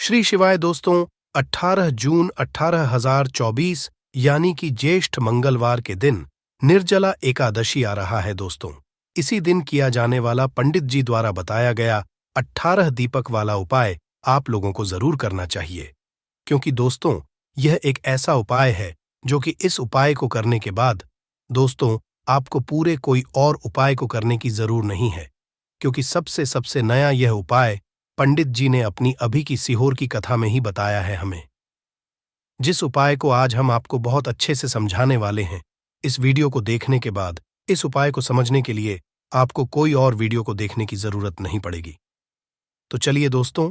श्री शिवाय दोस्तों, 18 जून 18,024 यानी कि ज्येष्ठ मंगलवार के दिन निर्जला एकादशी आ रहा है दोस्तों। इसी दिन किया जाने वाला पंडित जी द्वारा बताया गया 18 दीपक वाला उपाय आप लोगों को जरूर करना चाहिए, क्योंकि दोस्तों यह एक ऐसा उपाय है जो कि इस उपाय को करने के बाद दोस्तों आपको पूरे कोई और उपाय को करने की जरूर नहीं है, क्योंकि सबसे नया यह उपाय पंडित जी ने अपनी अभी की सीहोर की कथा में ही बताया है हमें। जिस उपाय को आज हम आपको बहुत अच्छे से समझाने वाले हैं, इस वीडियो को देखने के बाद इस उपाय को समझने के लिए आपको कोई और वीडियो को देखने की जरूरत नहीं पड़ेगी। तो चलिए दोस्तों,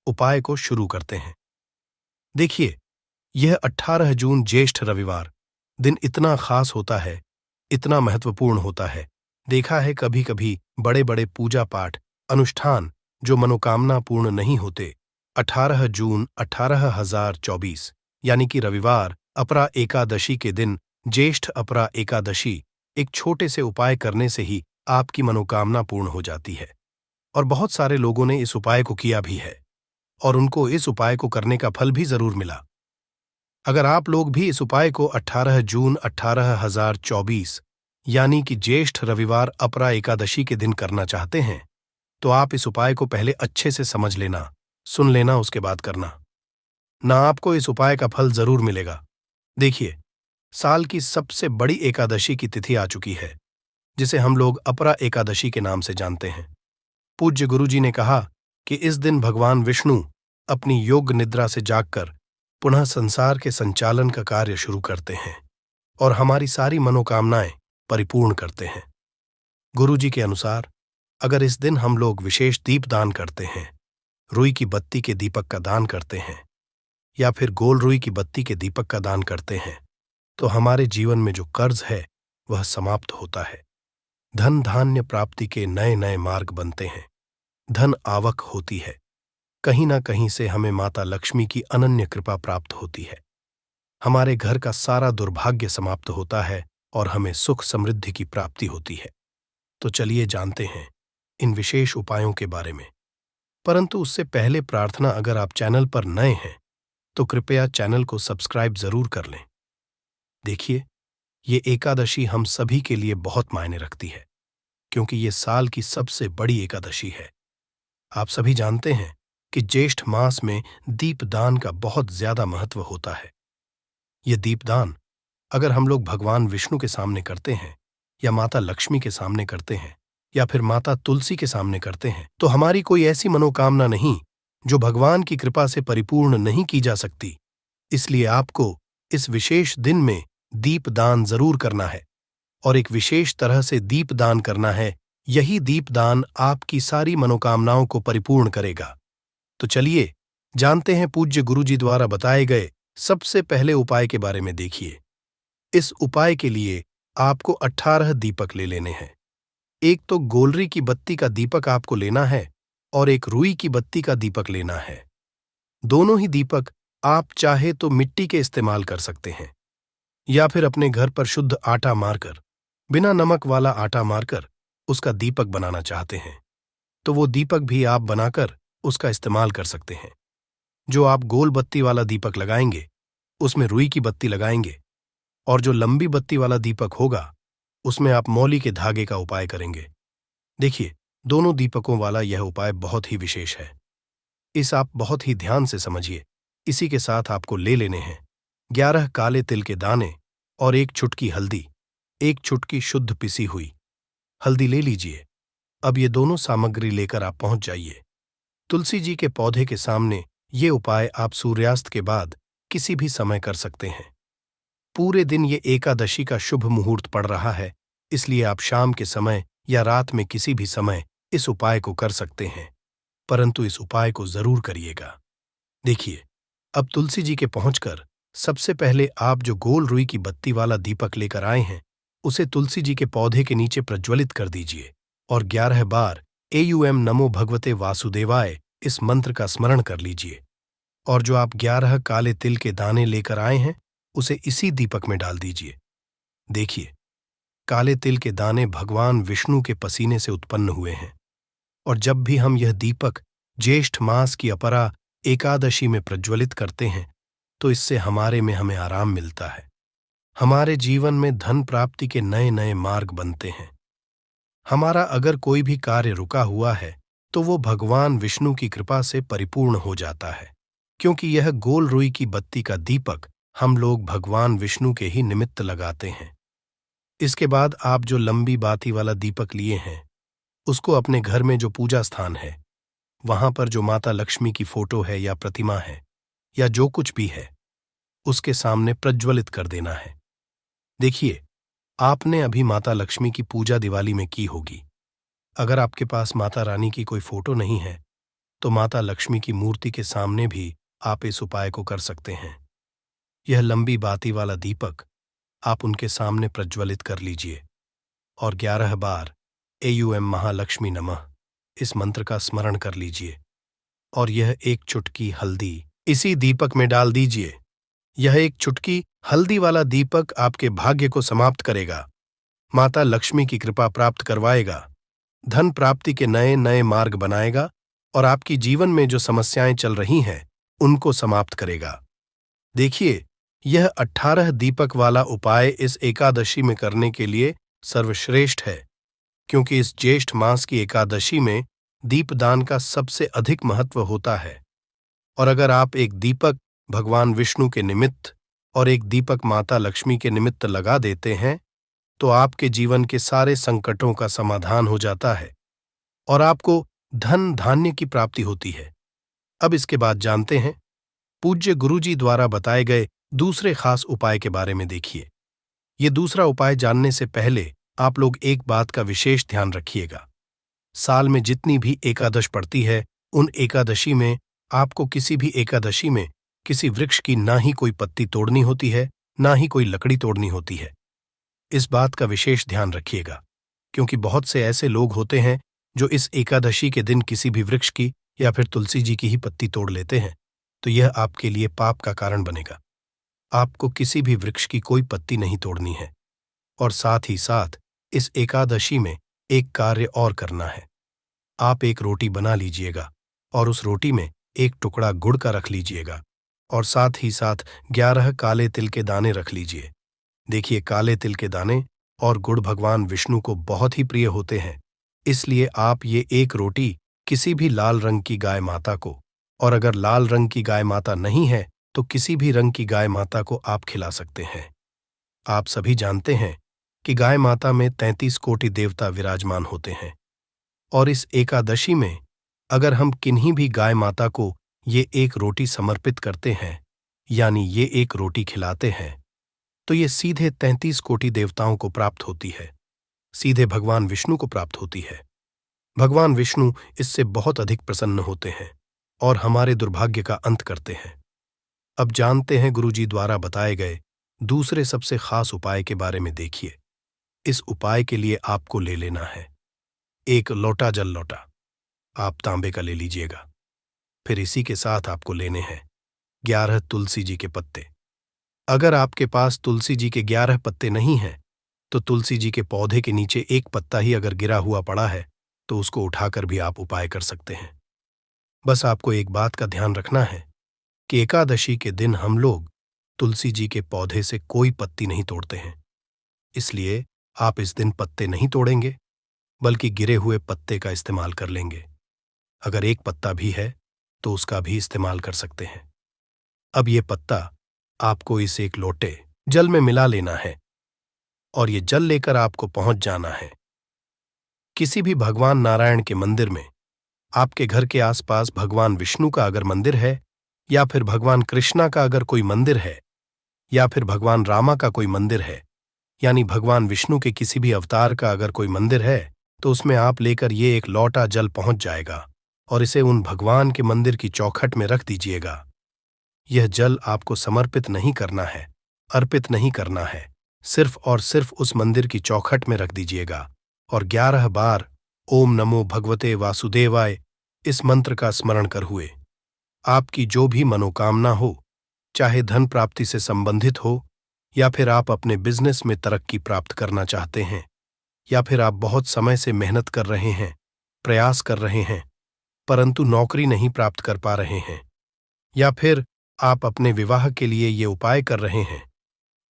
उपाय को शुरू करते हैं। देखिए, यह 18 जून ज्येष्ठ रविवार दिन इतना खास होता है, इतना महत्वपूर्ण होता है। देखा है कभी कभी बड़े बड़े पूजा पाठ अनुष्ठान जो मनोकामना पूर्ण नहीं होते। 18 जून 18,024 यानी कि रविवार अपरा एकादशी के दिन ज्येष्ठ अपरा एकादशी एक छोटे से उपाय करने से ही आपकी मनोकामना पूर्ण हो जाती है। और बहुत सारे लोगों ने इस उपाय को किया भी है और उनको इस उपाय को करने का फल भी जरूर मिला। अगर आप लोग भी इस उपाय को 18 जून 18,024 यानी कि ज्येष्ठ रविवार अपरा एकादशी के दिन करना चाहते हैं, तो आप इस उपाय को पहले अच्छे से समझ लेना, सुन लेना, उसके बाद करना ना। आपको इस उपाय का फल जरूर मिलेगा। देखिए, साल की सबसे बड़ी एकादशी की तिथि आ चुकी है, जिसे हम लोग अपरा एकादशी के नाम से जानते हैं। पूज्य गुरुजी ने कहा कि इस दिन भगवान विष्णु अपनी योग निद्रा से जागकर पुनः संसार के संचालन का कार्य शुरू करते हैं और हमारी सारी मनोकामनाएं परिपूर्ण करते हैं। गुरुजी के अनुसार अगर इस दिन हम लोग विशेष दीप दान करते हैं, रुई की बत्ती के दीपक का दान करते हैं या फिर गोल रुई की बत्ती के दीपक का दान करते हैं, तो हमारे जीवन में जो कर्ज है वह समाप्त होता है। धन धान्य प्राप्ति के नए नए मार्ग बनते हैं, धन आवक होती है, कहीं ना कहीं से हमें माता लक्ष्मी की अनन्य कृपा प्राप्त होती है, हमारे घर का सारा दुर्भाग्य समाप्त होता है और हमें सुख समृद्धि की प्राप्ति होती है। तो चलिए जानते हैं इन विशेष उपायों के बारे में। परंतु उससे पहले प्रार्थना, अगर आप चैनल पर नए हैं तो कृपया चैनल को सब्सक्राइब जरूर कर लें। देखिए, ये एकादशी हम सभी के लिए बहुत मायने रखती है, क्योंकि ये साल की सबसे बड़ी एकादशी है। आप सभी जानते हैं कि ज्येष्ठ मास में दीपदान का बहुत ज्यादा महत्व होता है। यह दीपदान अगर हम लोग भगवान विष्णु के सामने करते हैं या माता लक्ष्मी के सामने करते हैं या फिर माता तुलसी के सामने करते हैं, तो हमारी कोई ऐसी मनोकामना नहीं जो भगवान की कृपा से परिपूर्ण नहीं की जा सकती। इसलिए आपको इस विशेष दिन में दीपदान जरूर करना है और एक विशेष तरह से दीपदान करना है। यही दीपदान आपकी सारी मनोकामनाओं को परिपूर्ण करेगा। तो चलिए जानते हैं पूज्य गुरुजी द्वारा बताए गए सबसे पहले उपाय के बारे में। देखिए, इस उपाय के लिए आपको 18 दीपक ले लेने हैं। एक तो गोलरी की बत्ती का दीपक आपको लेना है और एक रुई की बत्ती का दीपक लेना है। दोनों ही दीपक आप चाहे तो मिट्टी के इस्तेमाल कर सकते हैं या फिर अपने घर पर शुद्ध आटा मारकर, बिना नमक वाला आटा मारकर उसका दीपक बनाना चाहते हैं, तो वो दीपक भी आप बनाकर उसका इस्तेमाल कर सकते हैं। जो आप गोल बत्ती वाला दीपक लगाएंगे उसमें रुई की बत्ती लगाएंगे और जो लंबी बत्ती वाला दीपक होगा उसमें आप मौली के धागे का उपाय करेंगे। देखिए, दोनों दीपकों वाला यह उपाय बहुत ही विशेष है। इस आप बहुत ही ध्यान से समझिए। इसी के साथ आपको ले लेने हैं 11 काले तिल के दाने और 1 चुटकी हल्दी, 1 चुटकी शुद्ध पिसी हुई हल्दी ले लीजिए। अब ये दोनों सामग्री लेकर आप पहुंच जाइए तुलसी जी के पौधे के सामने। ये उपाय आप सूर्यास्त के बाद किसी भी समय कर सकते हैं। पूरे दिन ये एकादशी का शुभ मुहूर्त पड़ रहा है, इसलिए आप शाम के समय या रात में किसी भी समय इस उपाय को कर सकते हैं, परंतु इस उपाय को जरूर करिएगा। देखिए, अब तुलसी जी के पहुंचकर सबसे पहले आप जो गोल रुई की बत्ती वाला दीपक लेकर आए हैं उसे तुलसी जी के पौधे के नीचे प्रज्वलित कर दीजिए और 11 बार एयूएम नमो भगवते वासुदेवाय इस मंत्र का स्मरण कर लीजिए। और जो आप 11 काले तिल के दाने लेकर आए हैं उसे इसी दीपक में डाल दीजिए। देखिए, काले तिल के दाने भगवान विष्णु के पसीने से उत्पन्न हुए हैं और जब भी हम यह दीपक ज्येष्ठ मास की अपरा एकादशी में प्रज्वलित करते हैं तो इससे हमें आराम मिलता है। हमारे जीवन में धन प्राप्ति के नए नए मार्ग बनते हैं। हमारा अगर कोई भी कार्य रुका हुआ है तो वो भगवान विष्णु की कृपा से परिपूर्ण हो जाता है, क्योंकि यह गोल रुई की बत्ती का दीपक हम लोग भगवान विष्णु के ही निमित्त लगाते हैं। इसके बाद आप जो लंबी बाती वाला दीपक लिए हैं उसको अपने घर में जो पूजा स्थान है वहां पर जो माता लक्ष्मी की फोटो है या प्रतिमा है या जो कुछ भी है उसके सामने प्रज्वलित कर देना है। देखिए, आपने अभी माता लक्ष्मी की पूजा दिवाली में की होगी। अगर आपके पास माता रानी की कोई फोटो नहीं है तो माता लक्ष्मी की मूर्ति के सामने भी आप इस उपाय को कर सकते हैं। यह लंबी बाती वाला दीपक आप उनके सामने प्रज्वलित कर लीजिए और 11 बार एयूएम महालक्ष्मी नमः इस मंत्र का स्मरण कर लीजिए और यह एक चुटकी हल्दी इसी दीपक में डाल दीजिए। यह एक चुटकी हल्दी वाला दीपक आपके भाग्य को समाप्त करेगा, माता लक्ष्मी की कृपा प्राप्त करवाएगा, धन प्राप्ति के नए नए मार्ग बनाएगा और आपकी जीवन में जो समस्याएं चल रही हैं उनको समाप्त करेगा। देखिए, यह 18 दीपक वाला उपाय इस एकादशी में करने के लिए सर्वश्रेष्ठ है, क्योंकि इस ज्येष्ठ मास की एकादशी में दीपदान का सबसे अधिक महत्व होता है। और अगर आप एक दीपक भगवान विष्णु के निमित्त और एक दीपक माता लक्ष्मी के निमित्त लगा देते हैं तो आपके जीवन के सारे संकटों का समाधान हो जाता है और आपको धन धान्य की प्राप्ति होती है। अब इसके बाद जानते हैं पूज्य गुरुजी द्वारा बताए गए दूसरे खास उपाय के बारे में। देखिए, ये दूसरा उपाय जानने से पहले आप लोग एक बात का विशेष ध्यान रखिएगा। साल में जितनी भी एकादश पड़ती है उन एकादशी में आपको किसी भी एकादशी में किसी वृक्ष की ना ही कोई पत्ती तोड़नी होती है ना ही कोई लकड़ी तोड़नी होती है। इस बात का विशेष ध्यान रखिएगा, क्योंकि बहुत से ऐसे लोग होते हैं जो इस एकादशी के दिन किसी भी वृक्ष की या फिर तुलसी जी की ही पत्ती तोड़ लेते हैं, तो यह आपके लिए पाप का कारण बनेगा। आपको किसी भी वृक्ष की कोई पत्ती नहीं तोड़नी है और साथ ही साथ इस एकादशी में एक कार्य और करना है। आप एक रोटी बना लीजिएगा और उस रोटी में एक टुकड़ा गुड़ का रख लीजिएगा और साथ ही साथ 11 काले तिल के दाने रख लीजिए। देखिए, काले तिल के दाने और गुड़ भगवान विष्णु को बहुत ही प्रिय होते हैं, इसलिए आप ये एक रोटी किसी भी लाल रंग की गाय माता को, और अगर लाल रंग की गाय माता नहीं है तो किसी भी रंग की गाय माता को आप खिला सकते हैं। आप सभी जानते हैं कि गाय माता में 33 कोटि देवता विराजमान होते हैं और इस एकादशी में अगर हम किन्हीं भी गाय माता को ये एक रोटी समर्पित करते हैं, यानी ये एक रोटी खिलाते हैं, तो ये सीधे 33 कोटि देवताओं को प्राप्त होती है, सीधे भगवान विष्णु को प्राप्त होती है। भगवान विष्णु इससे बहुत अधिक प्रसन्न होते हैं और हमारे दुर्भाग्य का अंत करते हैं। अब जानते हैं गुरुजी द्वारा बताए गए दूसरे सबसे खास उपाय के बारे में। देखिए, इस उपाय के लिए आपको ले लेना है एक लोटा जल लोटा, आप तांबे का ले लीजिएगा। फिर इसी के साथ आपको लेने हैं 11 तुलसी जी के पत्ते। अगर आपके पास तुलसी जी के 11 पत्ते नहीं हैं तो तुलसी जी के पौधे के नीचे एक पत्ता ही अगर गिरा हुआ पड़ा है तो उसको उठाकर भी आप उपाय कर सकते हैं। बस आपको एक बात का ध्यान रखना है कि एकादशी के दिन हम लोग तुलसी जी के पौधे से कोई पत्ती नहीं तोड़ते हैं, इसलिए आप इस दिन पत्ते नहीं तोड़ेंगे बल्कि गिरे हुए पत्ते का इस्तेमाल कर लेंगे। अगर एक पत्ता भी है तो उसका भी इस्तेमाल कर सकते हैं। अब ये पत्ता आपको इस एक लोटे जल में मिला लेना है और ये जल लेकर आपको पहुंच जाना है किसी भी भगवान नारायण के मंदिर में। आपके घर के आसपास भगवान विष्णु का अगर मंदिर है या फिर भगवान कृष्णा का अगर कोई मंदिर है या फिर भगवान रामा का कोई मंदिर है, यानी भगवान विष्णु के किसी भी अवतार का अगर कोई मंदिर है, तो उसमें आप लेकर ये एक लौटा जल पहुंच जाएगा और इसे उन भगवान के मंदिर की चौखट में रख दीजिएगा। यह जल आपको समर्पित नहीं करना है, अर्पित नहीं करना है, सिर्फ और सिर्फ उस मंदिर की चौखट में रख दीजिएगा और 11 बार ओम नमो भगवते वासुदेवाय इस मंत्र का स्मरण कर हुए आपकी जो भी मनोकामना हो, चाहे धन प्राप्ति से संबंधित हो या फिर आप अपने बिजनेस में तरक्की प्राप्त करना चाहते हैं या फिर आप बहुत समय से मेहनत कर रहे हैं, प्रयास कर रहे हैं, परंतु नौकरी नहीं प्राप्त कर पा रहे हैं, या फिर आप अपने विवाह के लिए ये उपाय कर रहे हैं,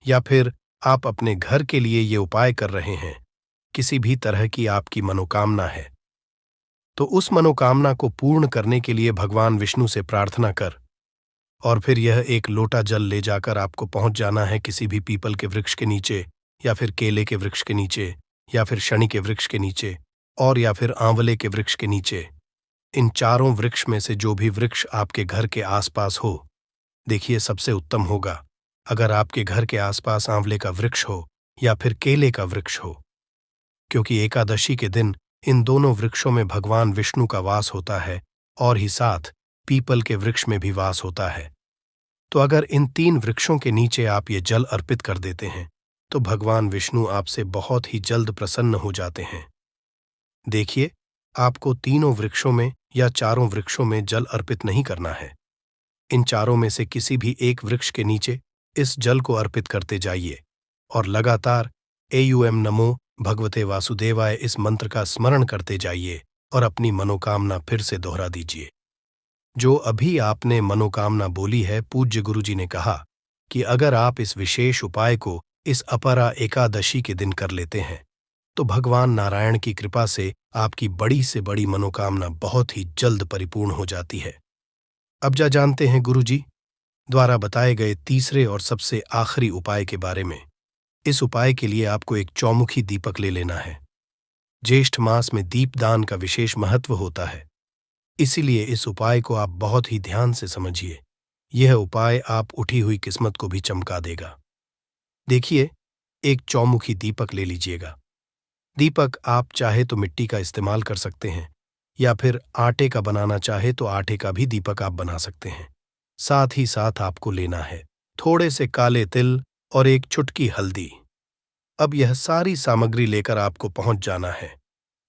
या फिर आप अपने घर के लिए ये उपाय कर रहे हैं, किसी भी तरह की आपकी मनोकामना है, तो उस मनोकामना को पूर्ण करने के लिए भगवान विष्णु से प्रार्थना कर, और फिर यह एक लोटा जल ले जाकर आपको पहुंच जाना है किसी भी पीपल के वृक्ष के नीचे, या फिर केले के वृक्ष के नीचे, या फिर शनि के वृक्ष के नीचे, और या फिर आंवले के वृक्ष के नीचे। इन चारों वृक्ष में से जो भी वृक्ष आपके घर के आसपास हो, देखिए सबसे उत्तम होगा अगर आपके घर के आसपास आंवले का वृक्ष हो या फिर केले का वृक्ष हो, क्योंकि एकादशी के दिन इन दोनों वृक्षों में भगवान विष्णु का वास होता है और ही साथ पीपल के वृक्ष में भी वास होता है। तो अगर इन 3 वृक्षों के नीचे आप ये जल अर्पित कर देते हैं तो भगवान विष्णु आपसे बहुत ही जल्द प्रसन्न हो जाते हैं। देखिए, आपको तीनों वृक्षों में या चारों वृक्षों में जल अर्पित नहीं करना है। इन चारों में से किसी भी एक वृक्ष के नीचे इस जल को अर्पित करते जाइए और लगातार एयुएम नमो भगवते वासुदेवाय इस मंत्र का स्मरण करते जाइए और अपनी मनोकामना फिर से दोहरा दीजिए। जो अभी आपने मनोकामना बोली है, पूज्य गुरुजी ने कहा कि अगर आप इस विशेष उपाय को इस अपरा एकादशी के दिन कर लेते हैं तो भगवान नारायण की कृपा से आपकी बड़ी से बड़ी मनोकामना बहुत ही जल्द परिपूर्ण हो जाती है। अब जानते हैं गुरुजी द्वारा बताए गए तीसरे और सबसे आखिरी उपाय के बारे में। इस उपाय के लिए आपको एक चौमुखी दीपक ले लेना है। ज्येष्ठ मास में दीपदान का विशेष महत्व होता है, इसीलिए इस उपाय को आप बहुत ही ध्यान से समझिए। यह उपाय आप उठी हुई किस्मत को भी चमका देगा। देखिए, एक चौमुखी दीपक ले लीजिएगा। दीपक आप चाहे तो मिट्टी का इस्तेमाल कर सकते हैं, या फिर आटे का बनाना चाहे तो आटे का भी दीपक आप बना सकते हैं। साथ ही साथ आपको लेना है थोड़े से काले तिल और एक चुटकी हल्दी। अब यह सारी सामग्री लेकर आपको पहुंच जाना है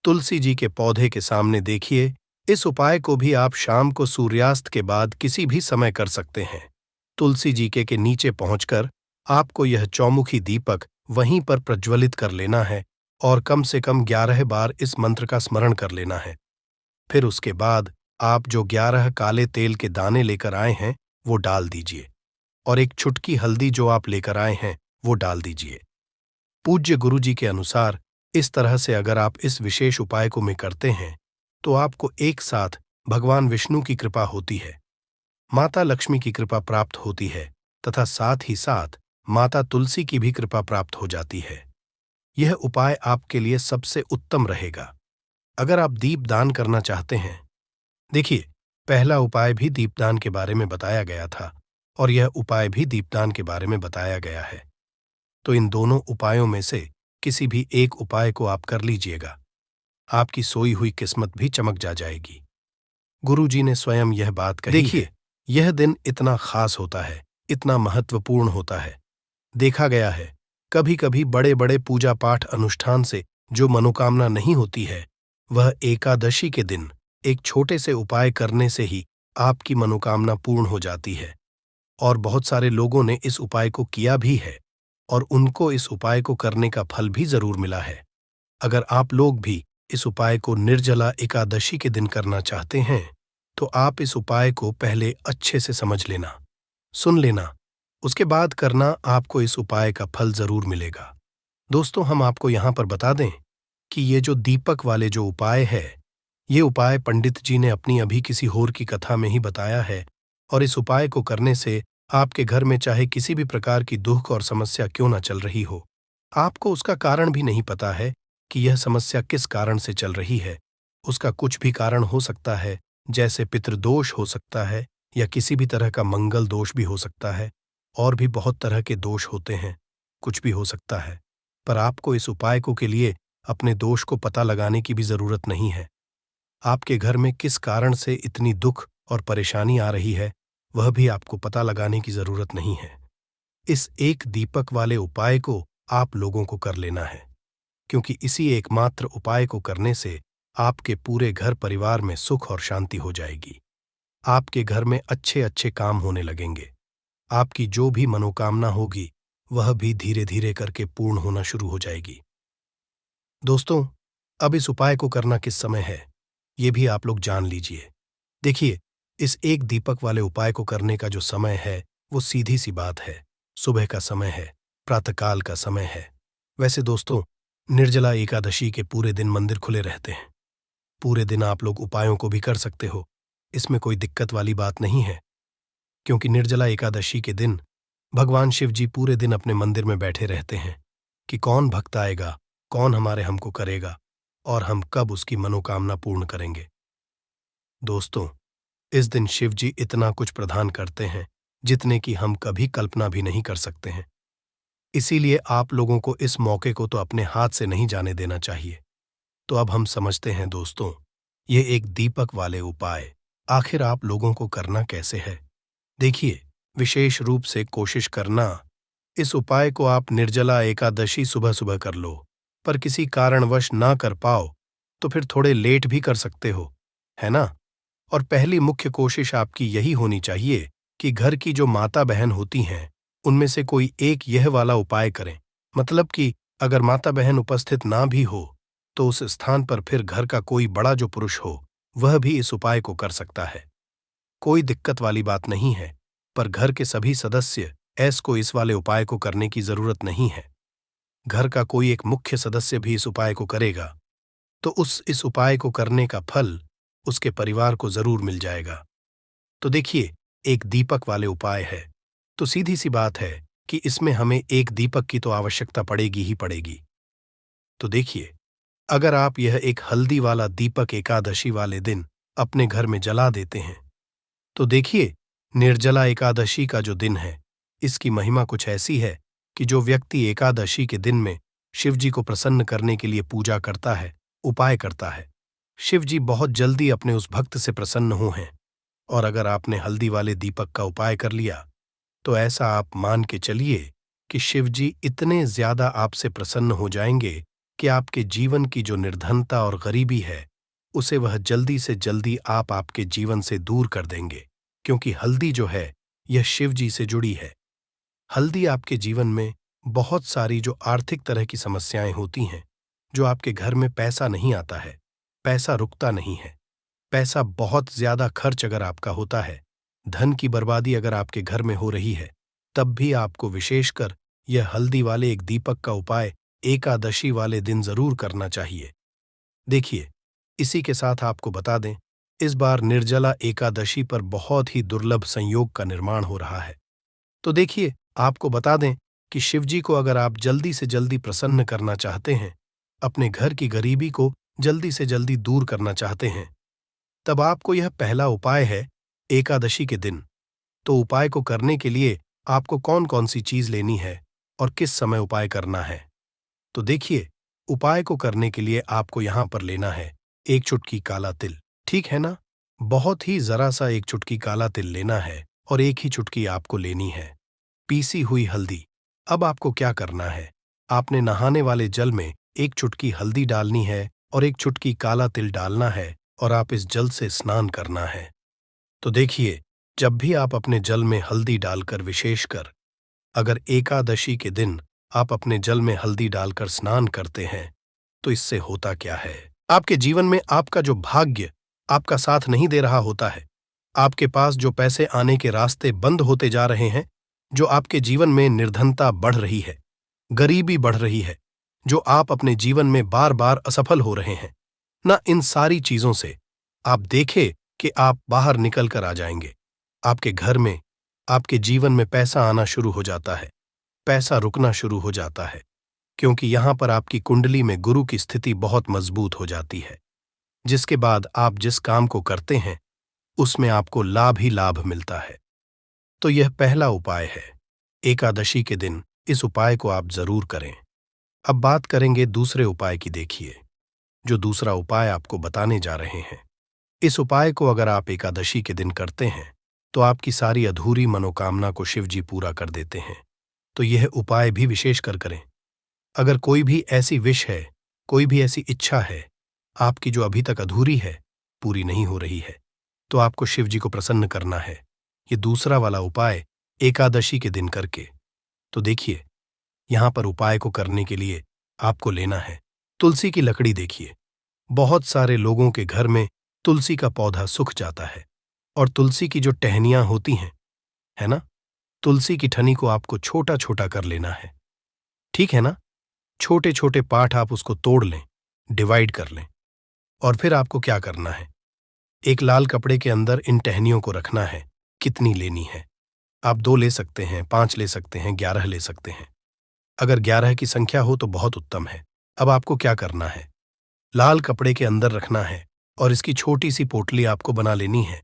तुलसी जी के पौधे के सामने। देखिए, इस उपाय को भी आप शाम को सूर्यास्त के बाद किसी भी समय कर सकते हैं। तुलसी जी के नीचे पहुंचकर आपको यह चौमुखी दीपक वहीं पर प्रज्वलित कर लेना है और कम से कम 11 बार इस मंत्र का स्मरण कर लेना है। फिर उसके बाद आप जो 11 काले तेल के दाने लेकर आए हैं वो डाल दीजिए और एक चुटकी हल्दी जो आप लेकर आए हैं वो डाल दीजिए। पूज्य गुरुजी के अनुसार इस तरह से अगर आप इस विशेष उपाय को में करते हैं तो आपको एक साथ भगवान विष्णु की कृपा होती है, माता लक्ष्मी की कृपा प्राप्त होती है तथा साथ ही साथ माता तुलसी की भी कृपा प्राप्त हो जाती है। यह उपाय आपके लिए सबसे उत्तम रहेगा अगर आप दीपदान करना चाहते हैं। देखिए, पहला उपाय भी दीपदान के बारे में बताया गया था और यह उपाय भी दीपदान के बारे में बताया गया है, तो इन दोनों उपायों में से किसी भी एक उपाय को आप कर लीजिएगा। आपकी सोई हुई किस्मत भी चमक जाएगी। गुरुजी ने स्वयं यह बात कही। देखिए, यह दिन इतना खास होता है, इतना महत्वपूर्ण होता है। देखा गया है कभी कभी बड़े बड़े पूजा पाठ अनुष्ठान से जो मनोकामना नहीं होती है, वह एकादशी के दिन एक छोटे से उपाय करने से ही आपकी मनोकामना पूर्ण हो जाती है। और बहुत सारे लोगों ने इस उपाय को किया भी है और उनको इस उपाय को करने का फल भी जरूर मिला है। अगर आप लोग भी इस उपाय को निर्जला एकादशी के दिन करना चाहते हैं तो आप इस उपाय को पहले अच्छे से समझ लेना, सुन लेना, उसके बाद करना। आपको इस उपाय का फल जरूर मिलेगा। दोस्तों, हम आपको यहां पर बता दें कि ये जो दीपक वाले जो उपाय है, ये उपाय पंडित जी ने अपनी अभी किसी और की कथा में ही बताया है और इस उपाय को करने से आपके घर में चाहे किसी भी प्रकार की दुख और समस्या क्यों न चल रही हो, आपको उसका कारण भी नहीं पता है कि यह समस्या किस कारण से चल रही है। उसका कुछ भी कारण हो सकता है, जैसे पितृदोष हो सकता है या किसी भी तरह का मंगल दोष भी हो सकता है, और भी बहुत तरह के दोष होते हैं, कुछ भी हो सकता है। पर आपको इस उपाय को के लिए अपने दोष को पता लगाने की भी जरूरत नहीं है। आपके घर में किस कारण से इतनी दुख और परेशानी आ रही है, वह भी आपको पता लगाने की जरूरत नहीं है। इस एक दीपक वाले उपाय को आप लोगों को कर लेना है, क्योंकि इसी एकमात्र उपाय को करने से आपके पूरे घर परिवार में सुख और शांति हो जाएगी। आपके घर में अच्छे अच्छे काम होने लगेंगे। आपकी जो भी मनोकामना होगी वह भी धीरे धीरे करके पूर्ण होना शुरू हो जाएगी। दोस्तों, अब इस उपाय को करना किस समय है, ये भी आप लोग जान लीजिए। देखिए, इस एक दीपक वाले उपाय को करने का जो समय है वो सीधी सी बात है, सुबह का समय है, प्रातःकाल का समय है। वैसे दोस्तों, निर्जला एकादशी के पूरे दिन मंदिर खुले रहते हैं। पूरे दिन आप लोग उपायों को भी कर सकते हो, इसमें कोई दिक्कत वाली बात नहीं है, क्योंकि निर्जला एकादशी के दिन भगवान शिव जी पूरे दिन अपने मंदिर में बैठे रहते हैं कि कौन भक्त आएगा, कौन हमारे हमको करेगा और हम कब उसकी मनोकामना पूर्ण करेंगे। दोस्तों, इस दिन शिव जी इतना कुछ प्रदान करते हैं जितने की हम कभी कल्पना भी नहीं कर सकते हैं। इसीलिए आप लोगों को इस मौके को तो अपने हाथ से नहीं जाने देना चाहिए। तो अब हम समझते हैं दोस्तों, ये एक दीपक वाले उपाय आखिर आप लोगों को करना कैसे है। देखिए, विशेष रूप से कोशिश करना, इस उपाय को आप निर्जला एकादशी सुबह सुबह कर लो, पर किसी कारणवश ना कर पाओ तो फिर थोड़े लेट भी कर सकते हो, है ना। और पहली मुख्य कोशिश आपकी यही होनी चाहिए कि घर की जो माता बहन होती हैं उनमें से कोई एक यह वाला उपाय करें। मतलब कि अगर माता बहन उपस्थित ना भी हो तो उस स्थान पर फिर घर का कोई बड़ा जो पुरुष हो वह भी इस उपाय को कर सकता है। कोई दिक्कत वाली बात नहीं है, पर घर के सभी सदस्य को इस वाले उपाय को करने की जरूरत नहीं है। घर का कोई एक मुख्य सदस्य भी इस उपाय को करेगा तो इस उपाय को करने का फल उसके परिवार को जरूर मिल जाएगा। तो देखिए, एक दीपक वाले उपाय है तो सीधी सी बात है कि इसमें हमें एक दीपक की तो आवश्यकता पड़ेगी ही पड़ेगी। तो देखिए, अगर आप यह एक हल्दी वाला दीपक एकादशी वाले दिन अपने घर में जला देते हैं तो देखिए, निर्जला एकादशी का जो दिन है इसकी महिमा कुछ ऐसी है कि जो व्यक्ति एकादशी के दिन में शिव जी को प्रसन्न करने के लिए पूजा करता है, उपाय करता है, शिव जी बहुत जल्दी अपने उस भक्त से प्रसन्न हो हैं। और अगर आपने हल्दी वाले दीपक का उपाय कर लिया तो ऐसा आप मान के चलिए कि शिव जी इतने ज्यादा आपसे प्रसन्न हो जाएंगे कि आपके जीवन की जो निर्धनता और गरीबी है उसे वह जल्दी से जल्दी आपके जीवन से दूर कर देंगे, क्योंकि हल्दी जो है यह शिव जी से जुड़ी है। हल्दी आपके जीवन में बहुत सारी जो आर्थिक तरह की समस्याएं होती हैं, जो आपके घर में पैसा नहीं आता है, पैसा रुकता नहीं है, पैसा बहुत ज्यादा खर्च अगर आपका होता है, धन की बर्बादी अगर आपके घर में हो रही है, तब भी आपको विशेषकर यह हल्दी वाले एक दीपक का उपाय एकादशी वाले दिन जरूर करना चाहिए। देखिए, इसी के साथ आपको बता दें, इस बार निर्जला एकादशी पर बहुत ही दुर्लभ संयोग का निर्माण हो रहा है। तो देखिए, आपको बता दें कि शिवजी को अगर आप जल्दी से जल्दी प्रसन्न करना चाहते हैं, अपने घर की गरीबी को जल्दी से जल्दी दूर करना चाहते हैं, तब आपको यह पहला उपाय है एकादशी के दिन। तो उपाय को करने के लिए आपको कौन कौन सी चीज लेनी है और किस समय उपाय करना है। तो देखिए, उपाय को करने के लिए आपको यहां पर लेना है एक चुटकी काला तिल, ठीक है ना। बहुत ही जरा सा एक चुटकी काला तिल लेना है और एक ही चुटकी आपको लेनी है पीसी हुई हल्दी। अब आपको क्या करना है, आपने नहाने वाले जल में एक चुटकी हल्दी डालनी है और एक चुटकी काला तिल डालना है और आप इस जल से स्नान करना है। तो देखिए, जब भी आप अपने जल में हल्दी डालकर, विशेषकर अगर एकादशी के दिन आप अपने जल में हल्दी डालकर स्नान करते हैं, तो इससे होता क्या है, आपके जीवन में आपका जो भाग्य आपका साथ नहीं दे रहा होता है, आपके पास जो पैसे आने के रास्ते बंद होते जा रहे हैं, जो आपके जीवन में निर्धनता बढ़ रही है, गरीबी बढ़ रही है, जो आप अपने जीवन में बार बार असफल हो रहे हैं ना, इन सारी चीजों से आप देखें कि आप बाहर निकल कर आ जाएंगे। आपके घर में, आपके जीवन में पैसा आना शुरू हो जाता है, पैसा रुकना शुरू हो जाता है, क्योंकि यहां पर आपकी कुंडली में गुरु की स्थिति बहुत मजबूत हो जाती है, जिसके बाद आप जिस काम को करते हैं उसमें आपको लाभ ही लाभ मिलता है। तो यह पहला उपाय है, एकादशी के दिन इस उपाय को आप जरूर करें। अब बात करेंगे दूसरे उपाय की। देखिए, जो दूसरा उपाय आपको बताने जा रहे हैं, इस उपाय को अगर आप एकादशी के दिन करते हैं तो आपकी सारी अधूरी मनोकामना को शिव जी पूरा कर देते हैं। तो यह उपाय भी विशेष कर करें। अगर कोई भी ऐसी विश है, कोई भी ऐसी इच्छा है आपकी जो अभी तक अधूरी है, पूरी नहीं हो रही है, तो आपको शिव जी को प्रसन्न करना है ये दूसरा वाला उपाय एकादशी के दिन करके। तो देखिए, यहां पर उपाय को करने के लिए आपको लेना है तुलसी की लकड़ी। देखिए, बहुत सारे लोगों के घर में तुलसी का पौधा सूख जाता है और तुलसी की जो टहनियां होती हैं, है ना, तुलसी की ठनी को आपको छोटा छोटा कर लेना है। ठीक है ना? छोटे छोटे पार्ट आप उसको तोड़ लें, डिवाइड कर लें। और फिर आपको क्या करना है, एक लाल कपड़े के अंदर इन टहनियों को रखना है। कितनी लेनी है? आप 2 ले सकते हैं, 5 ले सकते हैं, 11 ले सकते हैं। अगर 11 की संख्या हो तो बहुत उत्तम है। अब आपको क्या करना है, लाल कपड़े के अंदर रखना है और इसकी छोटी सी पोटली आपको बना लेनी है।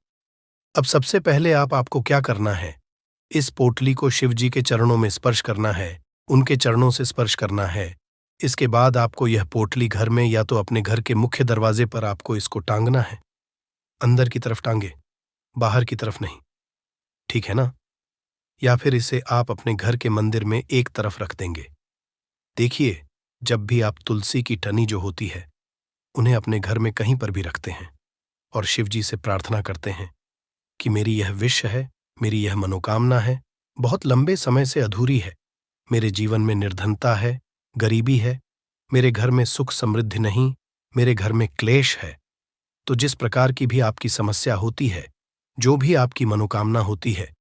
अब सबसे पहले आपको क्या करना है, इस पोटली को शिव जी के चरणों में स्पर्श करना है, उनके चरणों से स्पर्श करना है। इसके बाद आपको यह पोटली घर में या तो अपने घर के मुख्य दरवाजे पर आपको इसको टांगना है। अंदर की तरफ टांगे, बाहर की तरफ नहीं, ठीक है ना? या फिर इसे आप अपने घर के मंदिर में एक तरफ रख देंगे। देखिए, जब भी आप तुलसी की टनी जो होती है, उन्हें अपने घर में कहीं पर भी रखते हैं और शिव जी से प्रार्थना करते हैं कि मेरी यह विश है, मेरी यह मनोकामना है, बहुत लंबे समय से अधूरी है। मेरे जीवन में निर्धनता है, गरीबी है, मेरे घर में सुख समृद्धि नहीं, मेरे घर में क्लेश है। तो जिस प्रकार की भी आपकी समस्या होती है, जो भी आपकी मनोकामना होती है,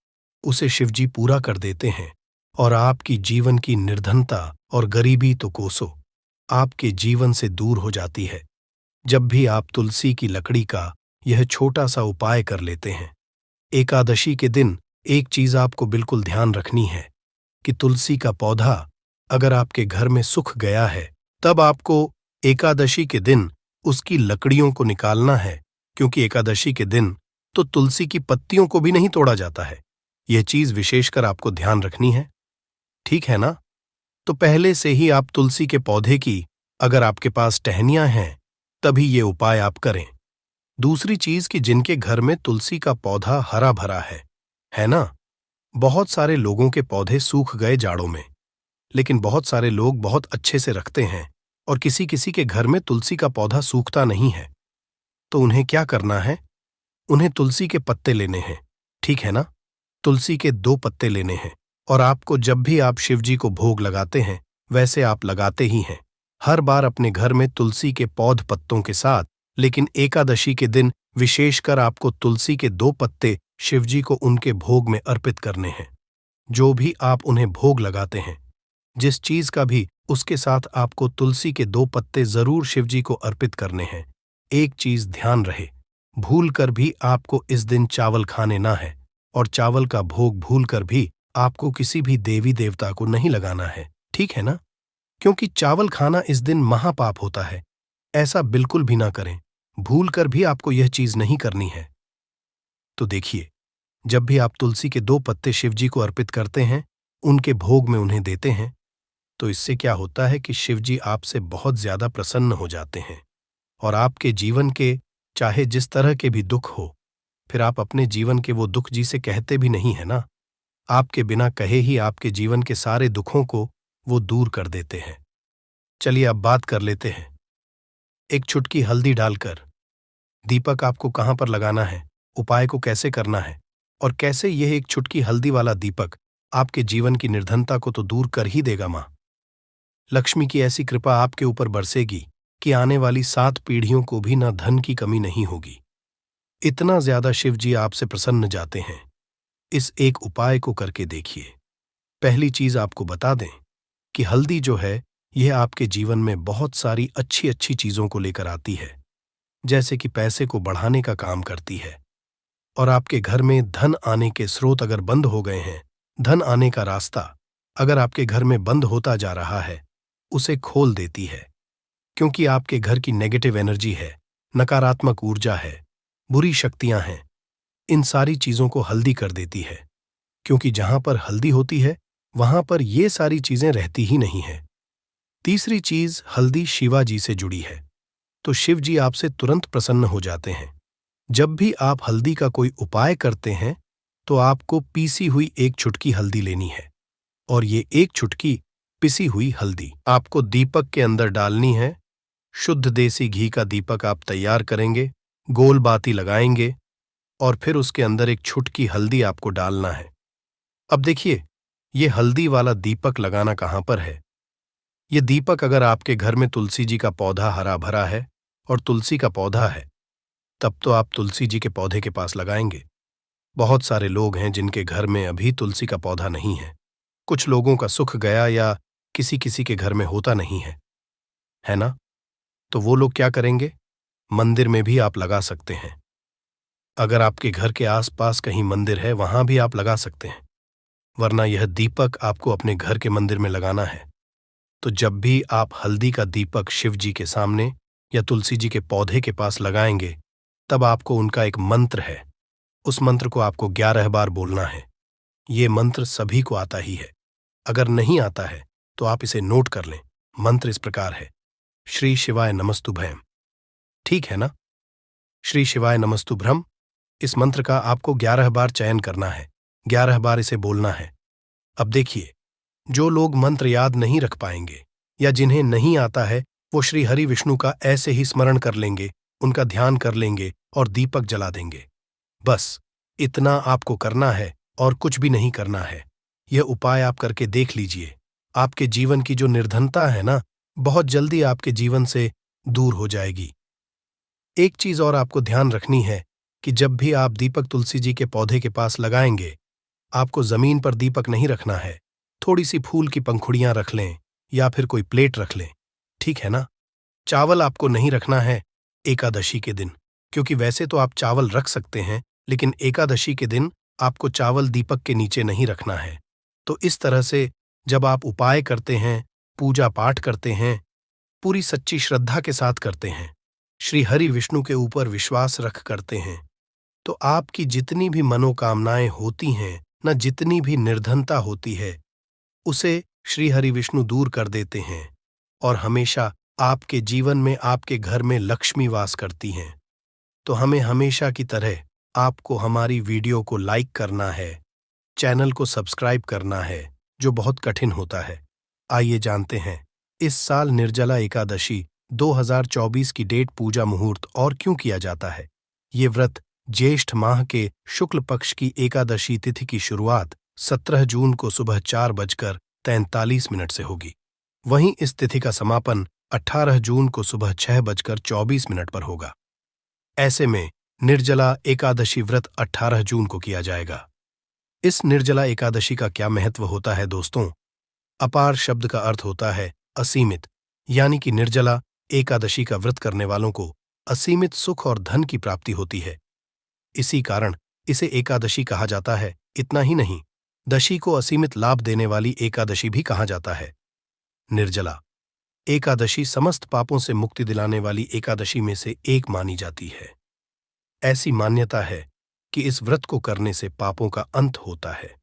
उसे शिवजी पूरा कर देते हैं और आपकी जीवन की निर्धनता और गरीबी तो कोसों आपके जीवन से दूर हो जाती है जब भी आप तुलसी की लकड़ी का यह छोटा सा उपाय कर लेते हैं। एकादशी के दिन एक चीज आपको बिल्कुल ध्यान रखनी है कि तुलसी का पौधा अगर आपके घर में सूख गया है, तब आपको एकादशी के दिन उसकी लकड़ियों को निकालना है, क्योंकि एकादशी के दिन तो तुलसी की पत्तियों को भी नहीं तोड़ा जाता है। यह चीज विशेषकर आपको ध्यान रखनी है, ठीक है ना? तो पहले से ही आप तुलसी के पौधे की अगर आपके पास टहनियां हैं, तभी ये उपाय आप करें। दूसरी चीज कि जिनके घर में तुलसी का पौधा हरा भरा है ना? बहुत सारे लोगों के पौधे सूख गए जाड़ों में, लेकिन बहुत सारे लोग बहुत अच्छे से रखते हैं और किसी किसी के घर में तुलसी का पौधा सूखता नहीं है। तो उन्हें क्या करना है, उन्हें तुलसी के पत्ते लेने हैं, ठीक है ना? तुलसी के 2 पत्ते लेने हैं और आपको जब भी आप शिवजी को भोग लगाते हैं, वैसे आप लगाते ही हैं हर बार अपने घर में तुलसी के पौध पत्तों के साथ, लेकिन एकादशी के दिन विशेषकर आपको तुलसी के 2 पत्ते शिवजी को उनके भोग में अर्पित करने हैं। जो भी आप उन्हें भोग लगाते हैं, जिस चीज का भी, उसके साथ आपको तुलसी के 2 पत्ते जरूर शिवजी को अर्पित करने हैं। एक चीज ध्यान रहे, भूल कर भी आपको इस दिन चावल खाने ना है और चावल का भोग भूल कर भी आपको किसी भी देवी देवता को नहीं लगाना है, ठीक है ना? क्योंकि चावल खाना इस दिन महापाप होता है। ऐसा बिल्कुल भी ना करें, भूल कर भी आपको यह चीज नहीं करनी है। तो देखिए, जब भी आप तुलसी के 2 पत्ते शिवजी को अर्पित करते हैं, उनके भोग में उन्हें देते हैं, तो इससे क्या होता है कि शिवजी आपसे बहुत ज्यादा प्रसन्न हो जाते हैं और आपके जीवन के चाहे जिस तरह के भी दुख हो, फिर आप अपने जीवन के वो दुख जी से कहते भी नहीं है ना, आपके बिना कहे ही आपके जीवन के सारे दुखों को वो दूर कर देते हैं। चलिए अब बात कर लेते हैं। एक चुटकी हल्दी डालकर दीपक आपको कहां पर लगाना है, उपाय को कैसे करना है और कैसे यह एक चुटकी हल्दी वाला दीपक आपके जीवन की निर्धनता को तो दूर कर ही देगा। मां लक्ष्मी की ऐसी कृपा आपके ऊपर बरसेगी कि आने वाली 7 पीढ़ियों को भी ना धन की कमी नहीं होगी। इतना ज्यादा शिव जी आपसे प्रसन्न जाते हैं। इस एक उपाय को करके देखिए। पहली चीज आपको बता दें कि हल्दी जो है, यह आपके जीवन में बहुत सारी अच्छी अच्छी चीजों को लेकर आती है, जैसे कि पैसे को बढ़ाने का काम करती है और आपके घर में धन आने के स्रोत अगर बंद हो गए हैं, धन आने का रास्ता अगर आपके घर में बंद होता जा रहा है, उसे खोल देती है। क्योंकि आपके घर की नेगेटिव एनर्जी है, नकारात्मक ऊर्जा है, बुरी शक्तियां हैं, इन सारी चीजों को हल्दी कर देती है। क्योंकि जहां पर हल्दी होती है, वहां पर ये सारी चीजें रहती ही नहीं है। तीसरी चीज, हल्दी शिवाजी से जुड़ी है, तो शिव जी आपसे तुरंत प्रसन्न हो जाते हैं। जब भी आप हल्दी का कोई उपाय करते हैं, तो आपको पीसी हुई एक चुटकी हल्दी लेनी है और ये एक चुटकी पिसी हुई हल्दी आपको दीपक के अंदर डालनी है। शुद्ध देसी घी का दीपक आप तैयार करेंगे, गोल बाती लगाएंगे और फिर उसके अंदर एक चुटकी हल्दी आपको डालना है। अब देखिए, ये हल्दी वाला दीपक लगाना कहां पर है। ये दीपक अगर आपके घर में तुलसी जी का पौधा हरा भरा है और तुलसी का पौधा है, तब तो आप तुलसी जी के पौधे के पास लगाएंगे। बहुत सारे लोग हैं जिनके घर में अभी तुलसी का पौधा नहीं है। कुछ लोगों का सुख गया या किसी किसी के घर में होता नहीं है ना? तो वो लोग क्या करेंगे? मंदिर में भी आप लगा सकते हैं। अगर आपके घर के आसपास कहीं मंदिर है वहां भी आप लगा सकते हैं। वरना यह दीपक आपको अपने घर के मंदिर में लगाना है। तो जब भी आप हल्दी का दीपक शिव जी के सामने या तुलसी जी के पौधे के पास लगाएंगे, तब आपको उनका एक मंत्र है, उस मंत्र को आपको 11 बार बोलना है। ये मंत्र सभी को आता ही है। अगर नहीं आता है तो आप इसे नोट कर लें। मंत्र इस प्रकार है, श्री शिवाय नमस्तुभ्यम। ठीक है ना? श्री शिवाय नमस्तुभ्यम। इस मंत्र का आपको 11 बार चयन करना है, 11 बार इसे बोलना है। अब देखिए, जो लोग मंत्र याद नहीं रख पाएंगे या जिन्हें नहीं आता है, वो श्री हरि विष्णु का ऐसे ही स्मरण कर लेंगे, उनका ध्यान कर लेंगे और दीपक जला देंगे। बस इतना आपको करना है और कुछ भी नहीं करना है। यह उपाय आप करके देख लीजिए। आपके जीवन की जो निर्धनता है ना, बहुत जल्दी आपके जीवन से दूर हो जाएगी। एक चीज और आपको ध्यान रखनी है कि जब भी आप दीपक तुलसी जी के पौधे के पास लगाएंगे, आपको जमीन पर दीपक नहीं रखना है। थोड़ी सी फूल की पंखुड़ियां रख लें या फिर कोई प्लेट रख लें। ठीक है ना? चावल आपको नहीं रखना है एकादशी के दिन, क्योंकि वैसे तो आप चावल रख सकते हैं, लेकिन एकादशी के दिन आपको चावल दीपक के नीचे नहीं रखना है। तो इस तरह से जब आप उपाय करते हैं, पूजा पाठ करते हैं, पूरी सच्ची श्रद्धा के साथ करते हैं, श्री हरि विष्णु के ऊपर विश्वास रख करते हैं, तो आपकी जितनी भी मनोकामनाएं होती हैं, न जितनी भी निर्धनता होती है, उसे श्री हरि विष्णु दूर कर देते हैं और हमेशा आपके जीवन में, आपके घर में लक्ष्मी वास करती हैं। तो हमें हमेशा की तरह आपको हमारी वीडियो को लाइक करना है, चैनल को सब्सक्राइब करना है, जो बहुत कठिन होता है। आइए जानते हैं इस साल निर्जला एकादशी 2024 की डेट, पूजा, मुहूर्त और क्यों किया जाता है। ये व्रत ज्येष्ठ माह के शुक्ल पक्ष की एकादशी तिथि की शुरुआत 17 जून को सुबह 4:43 से होगी। वहीं इस तिथि का समापन 18 जून को सुबह 6:24 पर होगा। ऐसे में निर्जला एकादशी व्रत 18 जून को किया जाएगा। इस निर्जला एकादशी का क्या महत्व होता है दोस्तों? अपार शब्द का अर्थ होता है असीमित, यानी कि निर्जला एकादशी का व्रत करने वालों को असीमित सुख और धन की प्राप्ति होती है। इसी कारण इसे एकादशी कहा जाता है। इतना ही नहीं, दशी को असीमित लाभ देने वाली एकादशी भी कहा जाता है। निर्जला एकादशी समस्त पापों से मुक्ति दिलाने वाली एकादशी में से एक मानी जाती है। ऐसी मान्यता है कि इस व्रत को करने से पापों का अंत होता है।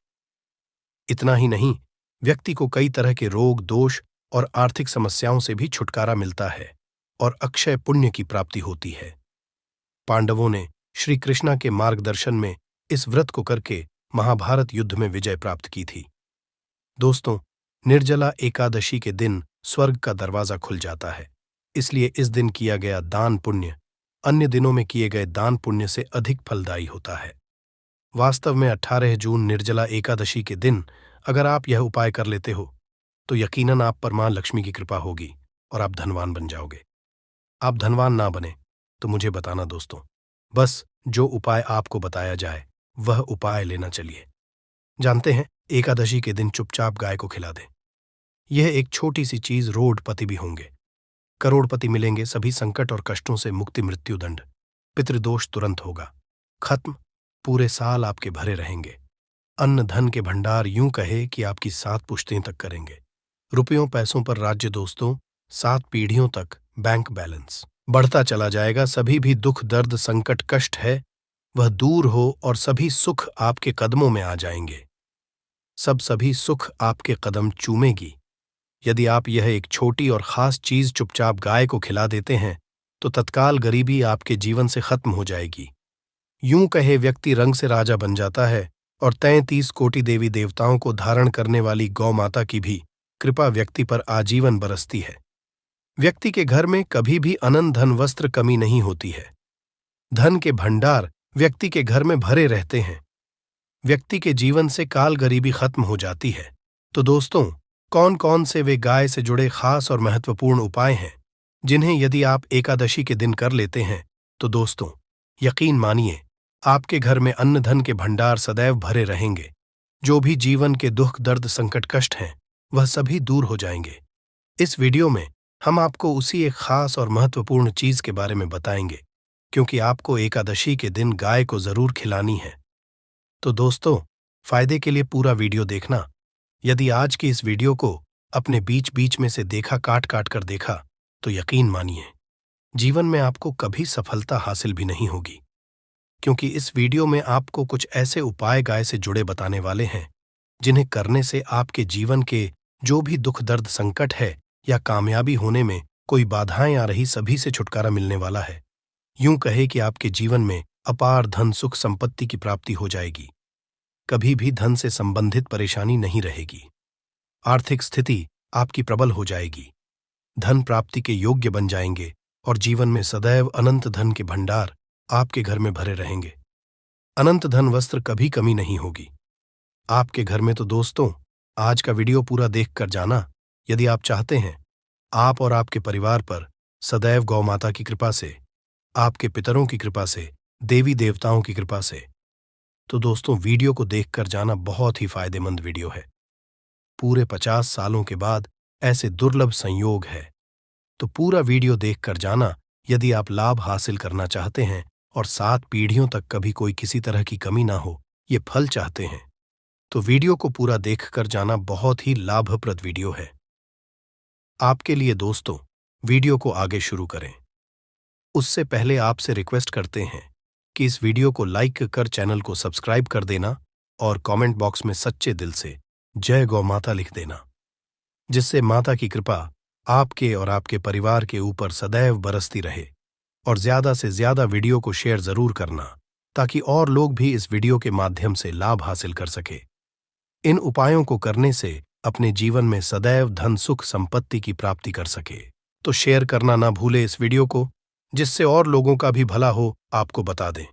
इतना ही नहीं, व्यक्ति को कई तरह के रोग, दोष और आर्थिक समस्याओं से भी छुटकारा मिलता है और अक्षय पुण्य की प्राप्ति होती है। पांडवों ने श्री कृष्णा के मार्गदर्शन में इस व्रत को करके महाभारत युद्ध में विजय प्राप्त की थी। दोस्तों, निर्जला एकादशी के दिन स्वर्ग का दरवाजा खुल जाता है, इसलिए इस दिन किया गया दान पुण्य अन्य दिनों में किए गए दान पुण्य से अधिक फलदायी होता है। वास्तव में 18 जून निर्जला एकादशी के दिन अगर आप यह उपाय कर लेते हो, तो यकीनन आप पर मां लक्ष्मी की कृपा होगी और आप धनवान बन जाओगे। आप धनवान ना बने तो मुझे बताना दोस्तों, बस जो उपाय आपको बताया जाए वह उपाय लेना चलिए। जानते हैं, एकादशी के दिन चुपचाप गाय को खिला दें। यह एक छोटी सी चीज, रोडपति भी होंगे, करोड़पति मिलेंगे, सभी संकट और कष्टों से मुक्ति, मृत्युदंड, पितृदोष तुरंत होगा खत्म, पूरे साल आपके भरे रहेंगे। अन्न धन के भंडार यूं कहे कि आपकी 7 पुश्तें तक करेंगे। रुपयों पैसों पर राज्य दोस्तों, 7 पीढ़ियों तक बैंक बैलेंस बढ़ता चला जाएगा। सभी भी दुख, दर्द, संकट, कष्ट है वह दूर हो और सभी सुख आपके कदमों में आ जाएंगे। सभी सुख आपके कदम चूमेगी। यदि आप यह एक छोटी और खास चीज चुपचाप गाय को खिला देते हैं, तो तत्काल गरीबी आपके जीवन से खत्म हो जाएगी। यूं कहे व्यक्ति रंग से राजा बन जाता है और 33 कोटि देवी देवताओं को धारण करने वाली गौ माता की भी कृपा व्यक्ति पर आजीवन बरसती है। व्यक्ति के घर में कभी भी अनंत धन वस्त्र कमी नहीं होती है। धन के भंडार व्यक्ति के घर में भरे रहते हैं। व्यक्ति के जीवन से काल गरीबी खत्म हो जाती है। तो दोस्तों, कौन कौन से वे गाय से जुड़े खास और महत्वपूर्ण उपाय हैं जिन्हें यदि आप एकादशी के दिन कर लेते हैं, तो दोस्तों यकीन मानिए आपके घर में अन्न धन के भंडार सदैव भरे रहेंगे। जो भी जीवन के दुख दर्द संकट कष्ट हैं वह सभी दूर हो जाएंगे। इस वीडियो में हम आपको उसी एक खास और महत्वपूर्ण चीज के बारे में बताएंगे, क्योंकि आपको एकादशी के दिन गाय को जरूर खिलानी है। तो दोस्तों, फायदे के लिए पूरा वीडियो देखना। यदि आज की इस वीडियो को अपने बीच बीच में से देखा, काट काट कर देखा, तो यकीन मानिए जीवन में आपको कभी सफलता हासिल भी नहीं होगी, क्योंकि इस वीडियो में आपको कुछ ऐसे उपाय गाय से जुड़े बताने वाले हैं जिन्हें करने से आपके जीवन के जो भी दुख दर्द संकट है या कामयाबी होने में कोई बाधाएं आ रही, सभी से छुटकारा मिलने वाला है। यूं कहे कि आपके जीवन में अपार धन सुख संपत्ति की प्राप्ति हो जाएगी। कभी भी धन से संबंधित परेशानी नहीं रहेगी। आर्थिक स्थिति आपकी प्रबल हो जाएगी। धन प्राप्ति के योग्य बन जाएंगे और जीवन में सदैव अनंत धन के भंडार आपके घर में भरे रहेंगे। अनंत धन वस्त्र कभी कमी नहीं होगी आपके घर में। तो दोस्तों, आज का वीडियो पूरा देख कर जाना। यदि आप चाहते हैं आप और आपके परिवार पर सदैव गौ माता की कृपा से, आपके पितरों की कृपा से, देवी देवताओं की कृपा से, तो दोस्तों वीडियो को देखकर जाना। बहुत ही फायदेमंद वीडियो है। पूरे 50 सालों के बाद ऐसे दुर्लभ संयोग है, तो पूरा वीडियो देखकर जाना। यदि आप लाभ हासिल करना चाहते हैं और 7 पीढ़ियों तक कभी कोई किसी तरह की कमी ना हो, ये फल चाहते हैं, तो वीडियो को पूरा देखकर जाना। बहुत ही लाभप्रद वीडियो है आपके लिए। दोस्तों, वीडियो को आगे शुरू करें उससे पहले आपसे रिक्वेस्ट करते हैं कि इस वीडियो को लाइक कर चैनल को सब्सक्राइब कर देना और कमेंट बॉक्स में सच्चे दिल से जय गौ माता लिख देना, जिससे माता की कृपा आपके और आपके परिवार के ऊपर सदैव बरसती रहे। और ज्यादा से ज्यादा वीडियो को शेयर जरूर करना, ताकि और लोग भी इस वीडियो के माध्यम से लाभ हासिल कर सके। इन उपायों को करने से अपने जीवन में सदैव धन सुख संपत्ति की प्राप्ति कर सके। तो शेयर करना ना भूले इस वीडियो को, जिससे और लोगों का भी भला हो, आपको बता दें।